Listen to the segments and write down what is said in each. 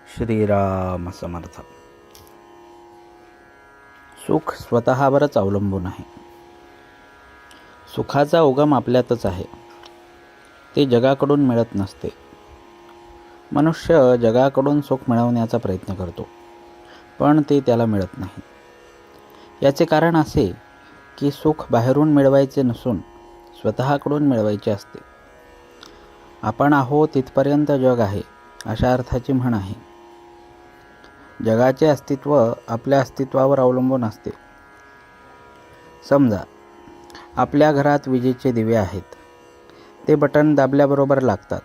श्रीराम समर्थ. सुख स्वतःवरच अवलंबून आहे. सुखाचा उगम आपल्यातच आहे. ते जगाकडून मिळत नसते. मनुष्य जगाकडून सुख मिळवण्याचा प्रयत्न करतो, पण ते त्याला मिळत नाही. याचे कारण असे की सुख बाहेरून मिळवायचे नसून स्वतःकडून मिळवायचे असते. आपण आहोत तिथपर्यंत जग आहे, अशा अर्थाची म्हण आहे. जगाचे अस्तित्व आपल्या अस्तित्वावर अवलंबून असते. समजा आपल्या घरात विजेचे दिवे आहेत. ते बटन दाबल्याबरोबर लागतात.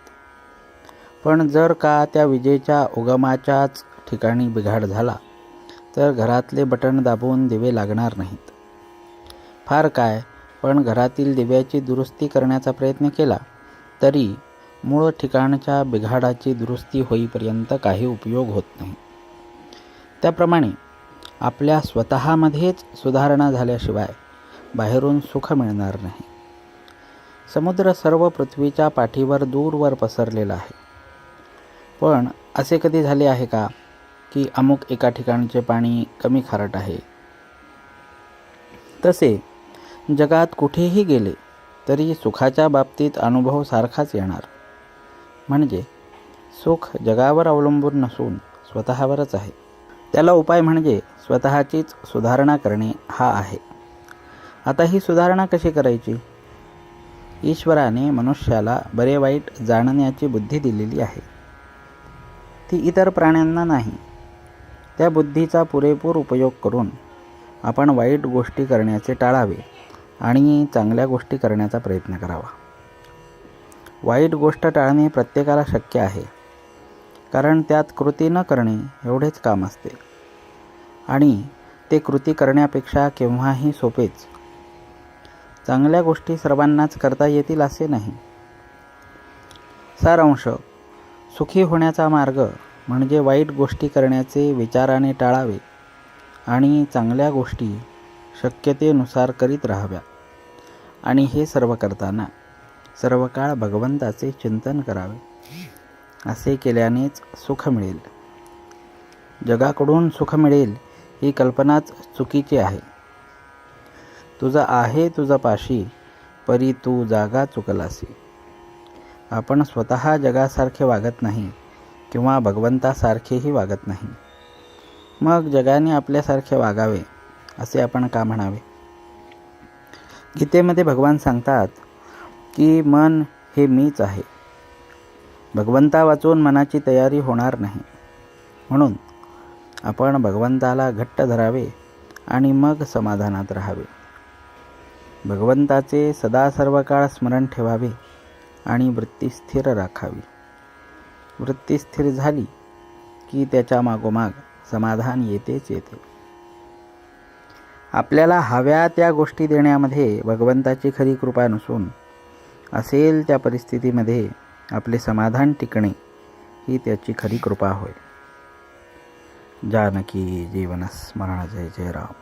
पण जर का त्या विजेच्या उगमाच्याच ठिकाणी बिघाड झाला तर घरातले बटन दाबून दिवे लागणार नाहीत. फार काय, पण घरातील दिव्याची दुरुस्ती करण्याचा प्रयत्न केला तरी मूळ ठिकाणच्या बिघाडाची दुरुस्ती होईपर्यंत काही उपयोग होत नाही. त्याप्रमाणे आपल्या स्वतःमध्येच सुधारणा झाल्याशिवाय बाहेरून सुख मिळणार नाही. समुद्र सर्व पृथ्वीच्या पाठीवर दूरवर पसरलेला आहे. पण असे कधी झाले आहे का की अमुक एका ठिकाणचे पाणी कमी खारट आहे? तसे जगात कुठेही गेले तरी सुखाच्या बाबतीत अनुभव सारखाच येणार. म्हणजे सुख जगावर अवलंबून नसून स्वतःवरच आहे. त्याला उपाय म्हणजे स्वतःचीच सुधारणा करणे हा आहे. आता ही सुधारणा कशी करायची? ईश्वराने मनुष्याला बरे वाईट जाणण्याची बुद्धी दिलेली आहे. ती इतर प्राण्यांना नाही. त्या बुद्धीचा पुरेपूर उपयोग करून आपण वाईट गोष्टी करण्याचे टाळावे आणि चांगल्या गोष्टी करण्याचा प्रयत्न करावा. वाईट गोष्ट टाळणे प्रत्येकाला शक्य आहे, कारण त्यात कृती न करणे एवढेच काम असते आणि ते कृती करण्यापेक्षा केव्हाही सोपेच. चांगल्या गोष्टी सर्वांनाच करता येतील असे नाही. सारांश, सुखी होण्याचा मार्ग म्हणजे वाईट गोष्टी करण्याचे विचाराने टाळावे आणि चांगल्या गोष्टी शक्यतेनुसार करीत राहाव्या. आणि हे सर्व करताना सर्व काळ भगवंताचे चिंतन करावे. असे केल्यानेच सुख मिळेल. जगाकडून सुख मिळेल ही कल्पनाच चुकीची आहे. तुझा आहे तुझा पाशी, परी तू जागा चुकलासी. आपण स्वतः जगासारखे वागत नाही किंवा भगवंतासारखेही वागत नाही. मग जगाने आपल्यासारखे वागावे असे आपण का म्हणावे? गीतेमध्ये भगवान सांगतात की मन हे मीच आहे. भगवंता वाचून मनाची तयारी होणार नाही. म्हणून आपण भगवंताला घट्ट धरावे आणि मग समाधानात राहावे. भगवंताचे सदा सर्व काळ स्मरण ठेवावे आणि वृत्ती स्थिर राखावी. वृत्ती स्थिर झाली की त्याच्या मागोमाग समाधान येतेच येते. आपल्याला हव्या त्या गोष्टी देण्यामध्ये भगवंताची खरी कृपा नसून असेल त्या परिस्थितीमध्ये आपले समाधान टिकणे ही त्याची खरी कृपा होय. जानकी जीवन स्मरण. जय जय राम.